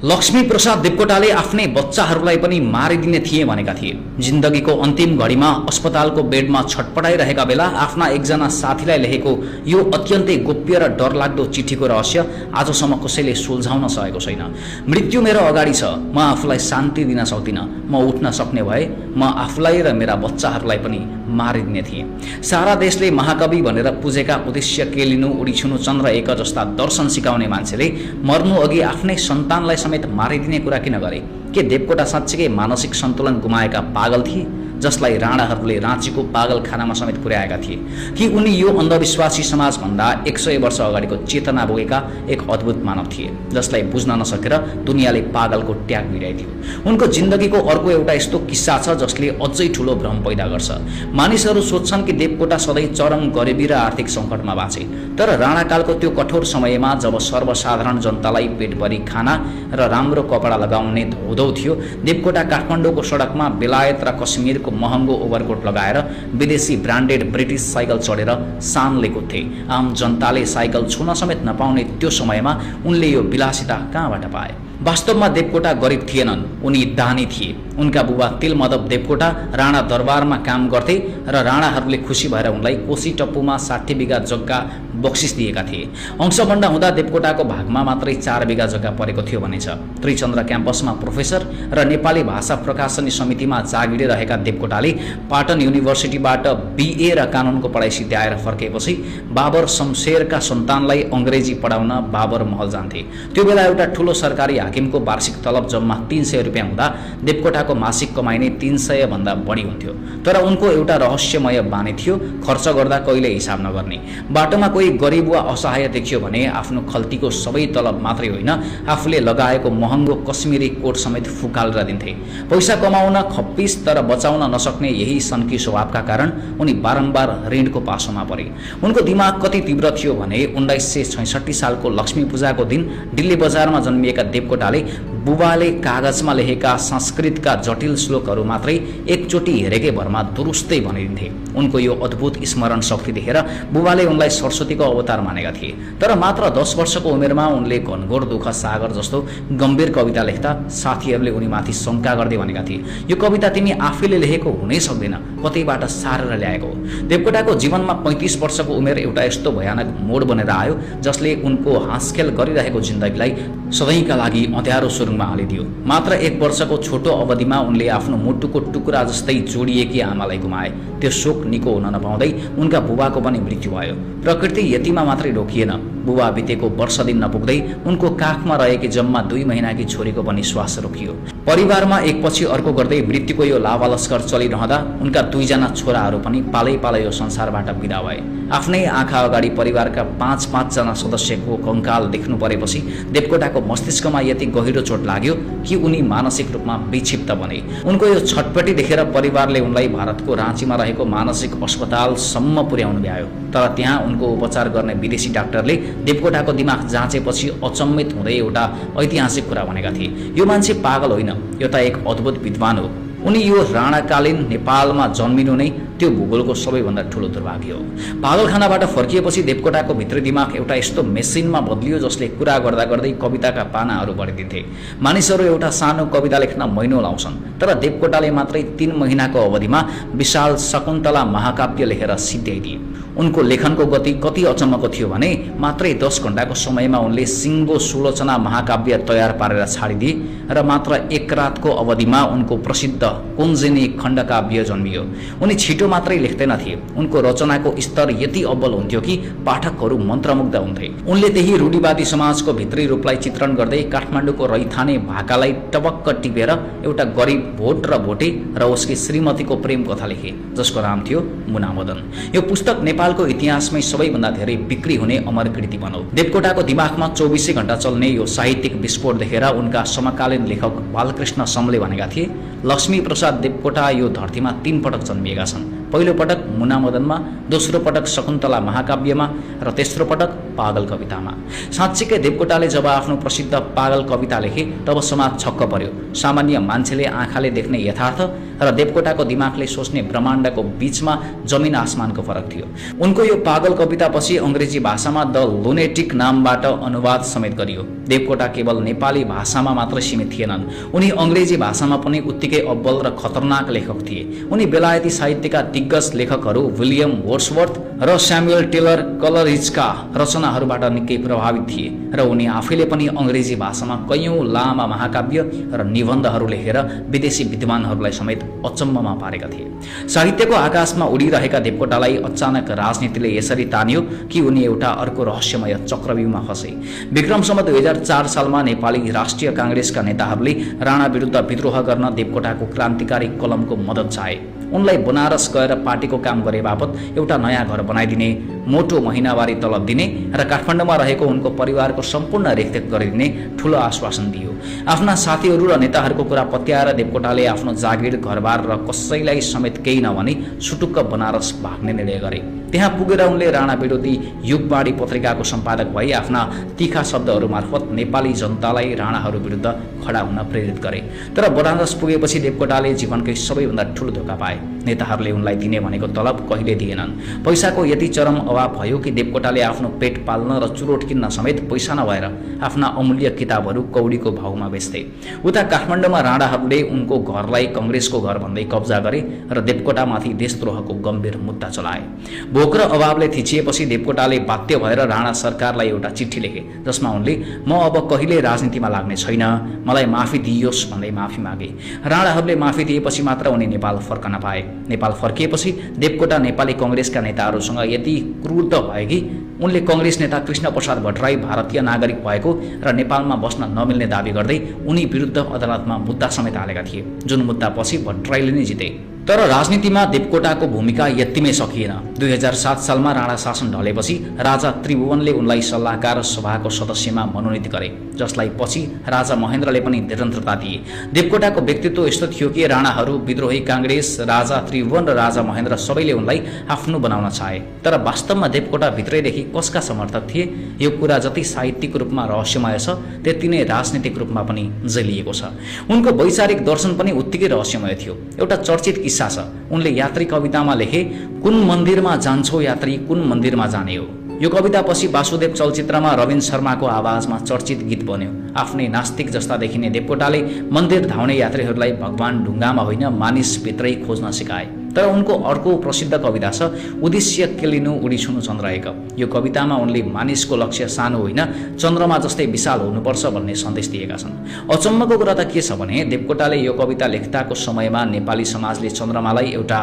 लक्ष्मी प्रसाद देवकोटाले आफ्नै बच्चाहरूलाई पनि मारिदिने थिए भनेका थिए। जिन्दगीको अन्तिम घडीमा अस्पतालको बेडमा छटपटाइरहेका बेला आफ्ना एकजना साथीलाई लेखेको यो अत्यन्तै गोप्य र डरलाग्दो चिठीको रहस्य आजसम्म कसैले सुल्झाउन सकेको छैन। मृत्यु मेरो अगाडि छ, म आफूलाई शान्ति दिन सक्दिनँ। म उठ्न सक्ने भए म आफूलाई र मेरा बच्चाहरूलाई पनि मारिदिने थिएँ। सारा देशले महाकवि भनेर पुजेका उद्देश्य के लिनु उडी छुनु चन्द्र एक जस्ता दर्शन सिकाउने मान्छेले मर्नु अघि आफ्नै सन्तानलाई समेत मारिदिने कुरा किन गरे? के देवकोटा साँच्चीकै मानसिक सन्तुलन गुमाएका पागल थिए जसलाई राणाहरूले राँचीको पागलखानामा समेत पुर्याएका थिए? कि उनी यो अन्धविश्वासी समाजभन्दा 100 वर्ष अगाडिको चेतना बोकेका एक अद्भुत मानव थिए जसलाई बुझ्न नसकेर दुनियाँले पागलको ट्याग भिडाइदियो? उनको जिन्दगीको अर्को एउटा यस्तो किस्सा छ जसले अझै ठुलो भ्रम पैदा गर्छ। मानिसहरू सोध्छन् कि देवकोटा सधैँ चरम गरिबी र आर्थिक सङ्कटमा बाँचे, तर राणाकालको त्यो कठोर समयमा जब सर्वसाधारण जनतालाई पेटभरि खाना र राम्रो कपडा लगाउने धौधौ थियो, देवकोटा काठमाडौँको सडकमा बेलायत र कश्मीरको महँगो ओभरकोट लगाएर विदेशी ब्रान्डेड ब्रिटिस साइकल चढेर शानले कुद्थे। आम जनताले साइकल छुन समेत नपाउने त्यो समयमा उनले यो विलासिता कहाँबाट पाए? वास्तवमा देवकोटा गरिब थिएनन्, उनी दानी थिए। उनका बुबा तिलमाधव देवकोटा राणा दरबारमा काम गर्थे र राणाहरूले खुसी भएर उनलाई कोशी टप्पूमा 60 बिघा जग्गा बक्सिस दिएका थिए। अंशबन्डा हुँदा देवकोटाको भागमा मात्रै 4 बिघा जग्गा परेको थियो भनिन्छ। त्रिचन्द्र क्याम्पसमा प्रोफेसर र नेपाली भाषा प्रकाशनी समितिमा जागिरे रहेका देवकोटाले पाटन युनिभर्सिटीबाट BA र कानुनको पढाइ सिद्ध्याएर फर्केपछि बाबर शमशेरका सन्तानलाई अङ्ग्रेजी पढाउन बाबर महल जान्थे। त्यो बेला एउटा ठुलो सरकारी हाकिमको वार्षिक तलब जम्मा 300 रुपियाँ हुँदा देवकोटाको मासिक कमाइ नै 300 भन्दा बढी हुन्थ्यो। तर उनको एउटा रहस्यमय बानी थियो, खर्च गर्दा कहिले हिसाब नगर्ने। बाटोमा कोही गरिब वा असहाय देखियो भने आफ्नो खल्तीको सबै तलब मात्रै होइन, आफूले लगाएको महँगो कश्मीरी कोट समेत फुकालेर दिन्थे। पैसा कमाउन खप्पिस तर बचाउन नसक्ने यही सन्की स्वभावका कारण उनी बारम्बार ऋणको पासोमा परे। उनको दिमाग कति तीव्र थियो भने 1966 सालको लक्ष्मी पूजाको दिन दिल्ली बजारमा जन्मिएका देवकोटाले बुबाले कागजमा लेखेका संस्कृतका जटिल श्लोकहरू मात्रै एकचोटि हेरेकै भरमा दुरुस्तै भनिदिन्थे। उनको यो अद्भुत स्मरण शक्ति देखेर बुबाले उनलाई सरस्वतीको अवतार मानेका थिए। तर मात्र 10 वर्षको उमेरमा उनले घनघोर दुःख सागर जस्तो गम्भीर कविता लेख्दा साथीहरूले उनीमाथि शङ्का गर्दै भनेका थिए, यो कविता तिमी आफैले लेखेको हुनै सक्दैन, कतैबाट सारेर ल्याएको हो। देवकोटाको जीवनमा 35 वर्षको उमेर एउटा यस्तो भयानक मोड बनेर आयो जसले उनको हाँसखेल गरिरहेको जिन्दगीलाई सधैँका लागि अँध्यारो सुरुङमा हालिदियो। मात्र 1 वर्षको छोटो अवधिमा उनले आफ्नो मुटुको टुक्रा जस्तै जोडिएकी आमालाई गुमाए। त्यो शोक निको हुन नपाउँदै उनका बुबाको पनि मृत्यु भयो। प्रकृति यतिमा मात्रै रोकिएन, बुबा बितेको वर्ष दिन नपुग्दै उनको काखमा रहेकी जम्मा 2 महिनाकी छोरीको पनि श्वास रोकियो। परिवारमा एकपछि अर्को गर्दै मृत्युको यो लावालस्कर चलिरहँदा उनका 2 जना छोराहरू पनि पालै पालै यो संसारबाट बिदा भए। आफ्नै आँखा अगाडि परिवारका 5-5 जना सदस्यको कङ्काल देख्नु परेपछि देवकोटाको मस्तिष्कमा यति गहिरो चोट लाग्यो कि उनी मानसिक रूपमा विक्षिप्त बने। उनको यो छटपटी देखेर परिवारले उनलाई भारतको राँचीमा रहेको मानसिक अस्पतालसम्म पुर्याउनु भ्यायो। तर त्यहाँ उनको उपचार गर्ने विदेशी डाक्टरले देवकोटाको दिमाग जाँचेपछि अचम्मित हुँदै एउटा ऐतिहासिक कुरा भनेका थिए, यो मान्छे पागल होइन, यो त एक अद्भुत विद्वान हो। उनी यो राणाकालीन नेपालमा जन्मिनु नै त्यो भूगोलको सबैभन्दा ठुलो दुर्भाग्य हो। पागलखानाबाट फर्किएपछि देवकोटाको भित्री दिमाग एउटा यस्तो मेसिनमा बदलियो जसले कुरा गर्दा गर्दै कविताका पानाहरू भरिदिन्थे। मानिसहरू एउटा सानो कविता लेख्न महिनौ लाउँछन्, तर देवकोटाले मात्रै 3 महिनाको अवधिमा विशाल शकुन्तला महाकाव्य लेखेर सिद्ध्याइदिए। उनको लेखनको गति कति अचम्मको थियो भने मात्रै 10 घण्टाको समयमा उनले सिङ्गो सुलोचना महाकाव्य तयार पारेर छाडिदिए र मात्र 1 रातको अवधिमा उनको प्रसिद्ध कुञ्जिनी खण्डकाव्य जन्मियो। उनी छिटो मात्रै लेख्दैनथे, उनको रचनाको स्तर यति अब्बल हुन्थ्यो कि पाठकहरू मन्त्रमुग्ध हुन्थे। उनले त्यही रूढिवादी समाजको भित्री रूपलाई चित्रण गर्दै काठमाडौँको रैथाने भाकालाई टपक्क टिपेर एउटा गरिब भोट र भोटे र उसकी श्रीमतीको प्रेम कथा लेखे जसको नाम थियो मुनामदन। यो पुस्तक नेपालको इतिहासमै सबैभन्दा धेरै बिक्री हुने अमर कृति बन्यो। देवकोटाको दिमागमा 24 घण्टा चल्ने यो साहित्यिक विस्फोट देखेर उनका समकालीन लेखक बालकृष्ण समले भनेका थिए, लक्ष्मी प्रसाद देवकोटा यो धरतीमा 3 पटक जन्मिएका छन्। पहिलो पटक मुनामदनमा, दोस्रो पटक शकुन्तला महाकाव्यमा र तेस्रो पटक पागल कवितामा। साँच्चीकै देवकोटाले जब आफ्नो प्रसिद्ध पागल कविता लेखे तब समाज छक्क पर्यो। सामान्य मान्छेले आँखाले देख्ने यथार्थ र देवकोटाको दिमागले सोच्ने ब्रह्माण्डको बीचमा जमिन आसमानको फरक थियो। उनको यो पागल कवितापछि अङ्ग्रेजी भाषामा द लुनेटिक नामबाट अनुवाद समेत गरियो। देवकोटा केवल नेपाली भाषामा मात्र सीमित थिएनन्, उनी अङ्ग्रेजी भाषामा पनि उत्तिकै अब्बल र खतरनाक लेखक थिए। उनी बेलायती साहित्यका दिग्गज लेखकहरू विलियम वर्ड्सवर्थ र स्यामुएल टेलर कलरिजका रचनाहरूबाट निकै प्रभावित थिए र उनी आफैले पनि अङ्ग्रेजी भाषामा कैयौँ लामा महाकाव्य र निबन्धहरू लेखेर विदेशी विद्वानहरूलाई समेत अचम्ममा पारेका थिए। साहित्यको आकाशमा उडिरहेका देवकोटालाई अचानक राजनीतिले यसरी तान्यो कि उनी एउटा अर्को रहस्यमय चक्रव्यूहमा फसे। विक्रमसम्म 2004 सालमा नेपाली राष्ट्रिय काङ्ग्रेसका नेताहरूले राणा विरुद्ध विद्रोह गर्न देवकोटाको क्रान्तिकारी कलमको मद्दत चाहे। उनलाई बनारस गएर पार्टीको काम गरे बापत एउटा नयाँ घर बनाइदिने, मोटो महिनावारी तलब दिने र काठमाडौँमा रहेको उनको परिवारको सम्पूर्ण रेखदेख गरिदिने ठूलो आश्वासन दियो। आफ्ना साथीहरू र नेताहरूको कुरा पत्याएर देवकोटाले आफ्नो जागिर, घरबार र कसैलाई समेत केही नभनी सुटुक्क बनारस भाग्ने निर्णय गरे। त्यहाँ पुगेर उनले राणा विरोधी युगबाडी पत्रिकाको सम्पादक भई आफ्ना तीखा शब्दहरू मार्फत नेपाली जनतालाई राणाहरू विरुद्ध खडा हुन प्रेरित गरे। तर बनारस पुगेपछि देवकोटाले जीवनकै सबैभन्दा ठूलो धोका पाए। नेताहरूले उनलाई दिने भनेको तलब कहिले दिएनन्। पैसाको यति चरम अभाव भयो कि देवकोटाले आफ्नो पेट पाल्न र चुरोट किन्न समेत पैसा नभएर आफ्ना अमूल्य किताबहरू कौडीको भाउमा बेच्थे। उता काठमाडौँमा राणाहरूले उनको घरलाई कङ्ग्रेसको घर भन्दै कब्जा गरे र देवकोटामाथि देशद्रोहको गम्भीर मुद्दा चलाए। भोक र अभावले थिचिएपछि देवकोटाले बाध्य भएर राणा सरकारलाई एउटा चिठी लेखे, जसमा उनले म अब कहिले राजनीतिमा लाग्ने छैन, मलाई माफी दिइयोस् भन्दै माफी मागे। राणाहरूले माफी दिएपछि मात्र उनी नेपाल फर्कन पाए। नेपाल फर्किएपछि देवकोटा नेपाली कङ्ग्रेसका नेताहरूसँग यति क्रुद्ध भए कि उनले कङ्ग्रेस नेता कृष्णप्रसाद भट्टराई भारतीय नागरिक भएको र नेपालमा बस्न नमिल्ने दावी गर्दै उनी विरुद्ध अदालतमा मुद्दा समेत हालेका थिए, जुन मुद्दा पछि भट्टराईले नै जिते। तर राजनीतिमा देवकोटाको भूमिका यतिमै सकिएन। 2007 सालमा राणा शासन ढलेपछि राजा त्रिभुवनले उनलाई सल्लाहकार सभाको सदस्यमा मनोनित गरे, जसलाई पछि राजा महेन्द्रले पनि निरन्तरता दिए। देवकोटाको व्यक्तित्व यस्तो थियो कि राणाहरू, विद्रोही काङ्ग्रेस, राजा त्रिभुवन र राजा महेन्द्र सबैले उनलाई आफ्नो बनाउन चाहे। तर वास्तवमा देवकोटा भित्रैदेखि कसका समर्थक थिए, यो कुरा जति साहित्यिक रूपमा रहस्यमय छ त्यति नै राजनीतिक रूपमा पनि जेलिएको छ। उनको वैचारिक दर्शन पनि उत्तिकै रहस्यमय थियो। एउटा चर्चित किस्सा छ। उनले यात्री कवितामा लेखे, कुन मन्दिरमा जान्छौ यात्री, कुन मन्दिरमा जाने हो। यो कविता पछि वासुदेव चलचित्रमा रविन शर्माको आवाजमा चर्चित गीत बन्यो। आफ्नै नास्तिक जस्ता देखिने देवकोटाले मन्दिर धाउने यात्रीहरूलाई भगवान ढुङ्गामा होइन मानिसभित्रै खोज्न सिकाए। तर उनको अर्को प्रसिद्ध कविता छ उद्देश्य केलिनु उडी छुनु चन्द्र एक। यो कवितामा उनले मानिसको लक्ष्य सानो होइन चन्द्रमा जस्तै विशाल हुनुपर्छ भन्ने सन्देश दिएका छन्। अचम्मको कुरा त के छ भने देवकोटाले यो कविता लेख्दाको समयमा नेपाली समाजले चन्द्रमालाई एउटा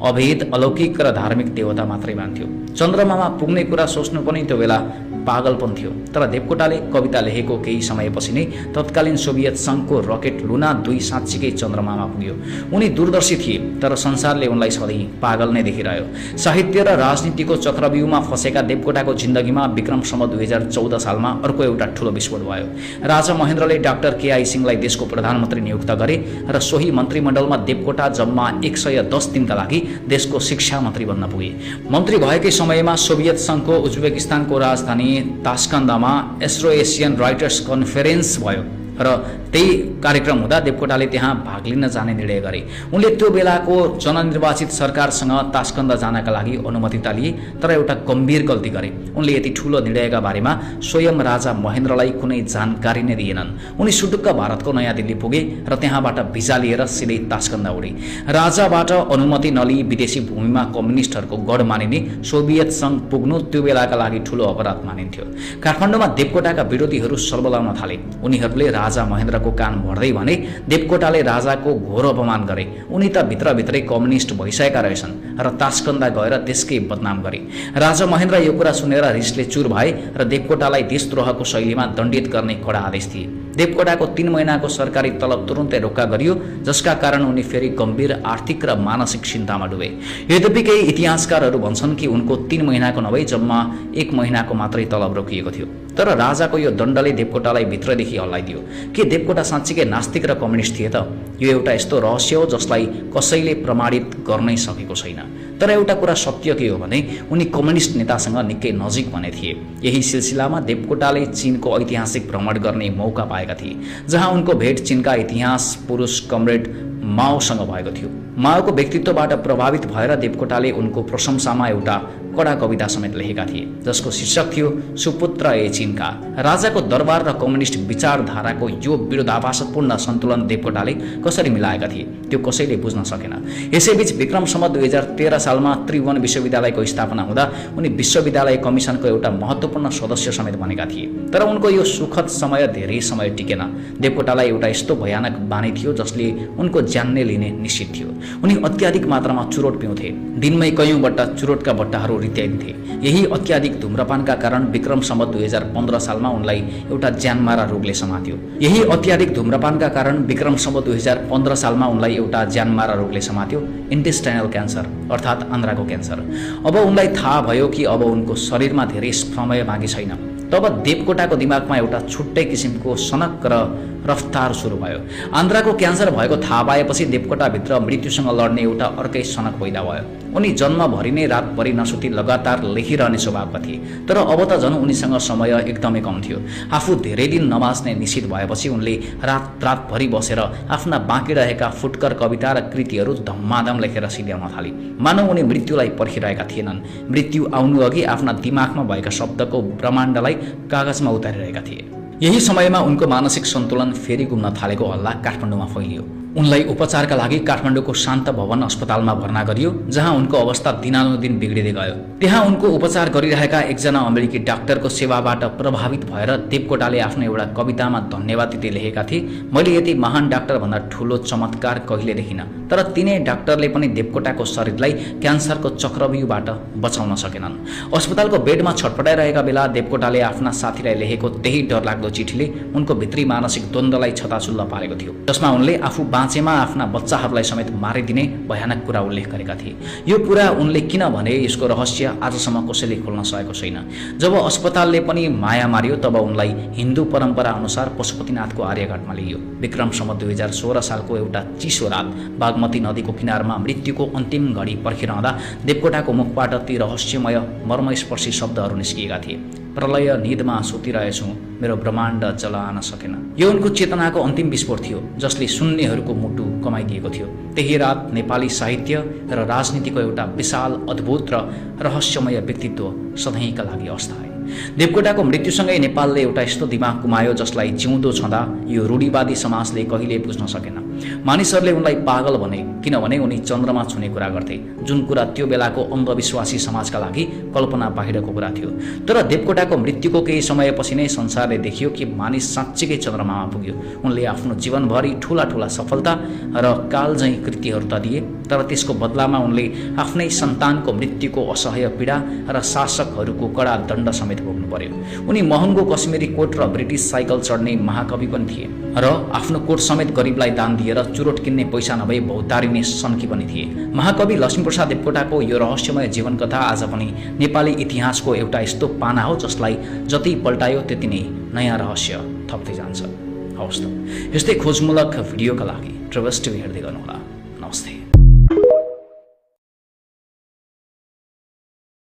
अभेद, अलौकिक र धार्मिक देवता मात्रै मान्थ्यो। चन्द्रमामा पुग्ने कुरा सोच्नु पनि त्यो बेला पागलपन थियो। तर देवकोटाले कविता लेखेको केही समयपछि नै तत्कालीन सोभियत सङ्घको रकेट लुना 2 साँच्चीकै चन्द्रमामा पुग्यो। उनी दूरदर्शी थिए, तर संसारले उनलाई सधैँ पागल नै देखिरह्यो। साहित्य र राजनीतिको चक्रव्यूहमा फसेका देवकोटाको जिन्दगीमा विक्रमसम्म 2014 सालमा अर्को एउटा ठूलो विस्फोट भयो। राजा महेन्द्रले डाक्टर केआई सिंहलाई देशको प्रधानमन्त्री नियुक्त गरे र सोही मन्त्रीमण्डलमा देवकोटा जम्मा 110 दिनका लागि देशको शिक्षा मन्त्री बन्न पुगे। मन्त्री भएकै समयमा सोभियत सङ्घको उज्बेकिस्तानको राजधानी तास्कन्दमा एस्ट्रो एसियन राइटर्स कन्फरेन्स भयो र त्यही कार्यक्रम हुँदा देवकोटाले त्यहाँ भाग लिन जाने निर्णय गरे। उनले त्यो बेलाको जननिर्वाचित सरकारसँग तास्कन्द जानका लागि अनुमति त लिए, तर एउटा गम्भीर गल्ती गरे। उनले यति ठूलो निर्णयका बारेमा स्वयं राजा महेन्द्रलाई कुनै जानकारी नै दिएनन्। उनी सुटुक्क भारतको नयाँ दिल्ली पुगे र त्यहाँबाट भिजा लिएर सिधै तास्कन्द उडे। राजाबाट अनुमति नलिई विदेशी भूमिमा कम्युनिस्टहरूको गढ मानिने सोभियत सङ्घ पुग्नु त्यो बेलाका लागि ठूलो अपराध मानिन्थ्यो। काठमाडौँमा देवकोटाका विरोधीहरू सर्वलाउन थाले। उनीहरूले राजा महेन्द्रको कान भर्दै भने देवकोटाले राजाको घोर अपमान गरे। उनी त भित्रभित्रै कम्युनिस्ट भइसकेका रहेछन् र तास्कन्दा गएर त्यसकै बदनाम गरे। राजा महेन्द्र यो कुरा सुनेर रिसले चुर भए र देवकोटालाई देशद्रोहको शैलीमा दण्डित गर्ने कडा आदेश दिए। देवकोटाको 3 महिनाको सरकारी तलब तुरुन्तै रोक्का गरियो, जसका कारण उनी फेरि गम्भीर आर्थिक र मानसिक चिन्तामा डुबे। यद्यपि केही इतिहासकारहरू भन्छन् कि उनको 3 महिनाको नभई जम्मा 1 महिनाको मात्रै तलब रोकिएको थियो। तर राजाको यो दण्डले देवकोटालाई भित्रदेखि हल्लाइदियो। के देवकोटा साँच्चीकै नास्तिक र कम्युनिस्ट थिए त? यो एउटा यस्तो रहस्य हो जसलाई कसैले प्रमाणित गर्नै सकेको छैन। तर एउटा कुरा सत्य के हो भने उनी कम्युनिस्ट नेतासँग निकै नजिक भने थिए। यही सिलसिलामा देवकोटाले चीनको ऐतिहासिक भ्रमण गर्ने मौका पाएका थिए, जहाँ उनको भेट चीनका इतिहास पुरुष कमरेड माओसँग भएको थियो। माओको व्यक्तित्वबाट प्रभावित भएर देवकोटाले उनको प्रशंसामा एउटा कडा कविता समेत लेखेका थिए, जसको शीर्षक थियो सुपुत्र ए चीनका। राजाको दरबार र कम्युनिस्ट विचारधाराको यो विरोधाभासपूर्ण सन्तुलन देवकोटाले कसरी मिलाएका थिए त्यो कसैले बुझ्न सकेन। यसैबीच विक्रम सम्वत 2013 सालमा त्रिभुवन विश्वविद्यालयको स्थापना हुँदा उनी विश्वविद्यालय कमिसनको एउटा महत्त्वपूर्ण सदस्य समेत बनेका थिए। तर उनको यो सुखद समय धेरै समय टिकेन। देवकोटालाई एउटा यस्तो भयानक बानी थियो जसले उनको ज्यान नै लिने निश्चित थियो। उनी अत्याधिक मात्रामा चुरोट पिउँथे। दिनमै कयौं बट्टा चुरोटका बट्टाहरू रित्याइन्थे। यही अत्याधिक धुम्रपानका कारण विक्रम सम्वत 2015 सालमा उनलाई एउटा ज्यानमारा रोगले समात्यो। यही अत्याधिक धुम्रपानका कारण विक्रम सम्वत 2015 सालमा उनलाई एउटा ज्यानमारा रोगले समात्यो, इन्टेस्टाइनल क्यान्सर अर्थात् आन्द्राको क्यान्सर। अब उनलाई थाहा भयो कि अब उनको शरीरमा धेरै समय बाँकी छैन। तब देवकोटाको दिमागमा एउटा छुट्टै किसिमको सनक र रफ्तार सुरु भयो। आन्द्राको क्यान्सर भएको थाहा पाएपछि देवकोटाभित्र मृत्युसँग लड्ने एउटा अर्कै सनक पैदा भयो। उनी जन्मभरि नै रातभरि नसुती लगातार लेखिरहने स्वभावका थिए। तर अब त झन् उनीसँग समय एकदमै कम थियो। आफू धेरै दिन नबाँच्ने निश्चित भएपछि उनले रातभरि बसेर आफ्ना बाँकी रहेका फुटकर कविता र कृतिहरू धम्माधम लेखेर सिध्याउन थाले। मानव उनी मृत्युलाई पर्खिरहेका थिएनन्। मृत्यु आउनु अघि आफ्ना दिमागमा भएका शब्दको ब्रह्माण्डलाई कागजमा उतारिरहेका थिए। यही समयमा उनको मानसिक सन्तुलन फेरि गुम्न थालेको हल्ला काठमाडौँमा फैलियो। उनलाई उपचारका लागि काठमाडौँको शान्त भवन अस्पतालमा भर्ना गरियो, जहाँ उनको अवस्था दिनानुदिन बिग्रिँदै गयो। त्यहाँ उनको उपचार गरिरहेका एकजना अमेरिकी डाक्टरको सेवाबाट प्रभावित भएर देवकोटाले आफ्नो एउटा कवितामा धन्यवाद दिँदै लेखेका थिए, मैले यति महान डाक्टरभन्दा ठुलो चमत्कार कहिले देखिन। तर तिनै डाक्टरले पनि देवकोटाको शरीरलाई क्यान्सरको चक्रव्यूहबाट बचाउन सकेनन्। अस्पतालको बेडमा छटपटाइरहेका बेला देवकोटाले आफ्ना साथीलाई लेखेको त्यही डरलाग्दो चिठीले उनको भित्री मानसिक द्वन्द्वलाई छताछुल्ल पारेको थियो, जसमा उनले आफू बाँचेमा आफ्ना बच्चाहरूलाई समेत मारिदिने भयानक कुरा उल्लेख गरेका थिए। यो कुरा उनले किन भने यसको रहस्य आजसम्म कसैले खोल्न सकेको छैन। जब अस्पतालले पनि माया मार्यो तब उनलाई हिन्दू परम्परा अनुसार पशुपतिनाथको आर्यघाटमा लिइयो। विक्रम सम्वत 2016 सालको एउटा चिसो रात बागमती नदीको किनारमा मृत्युको अन्तिम घडी पर्खिरहँदा देवकोटाको मुखबाट ती रहस्यमय मर्मस्पर्शी शब्दहरू निस्किएका थिए, प्रलय निदमा सुतिरहेछु, मेरो ब्रह्माण्ड जलान सकेन। यो उनको चेतनाको अन्तिम विस्फोट थियो, जसले सुन्नेहरूको मुटु कमाइदिएको थियो। त्यही रात नेपाली साहित्य र राजनीतिको एउटा विशाल अद्भुत र रहस्यमय व्यक्तित्व सधैँका लागि अस्थायी। देवकोटाको मृत्युसँगै नेपालले एउटा यस्तो दिमाग गुमायो जसलाई जिउँदो छँदा यो रूढिवादी समाजले कहिले बुझ्न सकेन। मानिसहरूले उनलाई पागल भने, किनभने उनी चन्द्रमा छुने कुरा गर्थे, जुन कुरा त्यो बेलाको अन्धविश्वासी समाजका लागि कल्पना बाहिरको कुरा थियो। तर देवकोटाको मृत्युको केही समयपछि नै संसारले देखियो कि मानिस साँच्चीकै चन्द्रमामा पुग्यो। उनले आफ्नो जीवनभरि ठूला ठूला सफलता र कालजयी कृतिहरू त दिए, तर त्यसको बदलामा उनले आफ्नै सन्तानको मृत्युको असह्य पीडा र शासकहरूको कडा दण्ड समेत भोग्नु पर्यो। उनी महँगो कश्मीरी कोट र ब्रिटिस साइकल चढ्ने महाकवि पनि थिए र आफ्नो कोट समेत गरिबलाई दान दिएर चुरोट किन्ने पैसा नभई भौतारिने सन्की पनि थिए। महाकवि लक्ष्मीप्रसाद देवकोटाको यो रहस्यमय जीवनकथा आज पनि नेपाली इतिहासको एउटा यस्तो पाना हो जसलाई जति पल्टायो त्यति नै नयाँ रहस्य थप्दै जान्छ। हवस् त, यस्तै खोजमूलक भिडियोका लागि ट्रेभल्स टिभी हेर्दै गर्नुहोला। नमस्ते।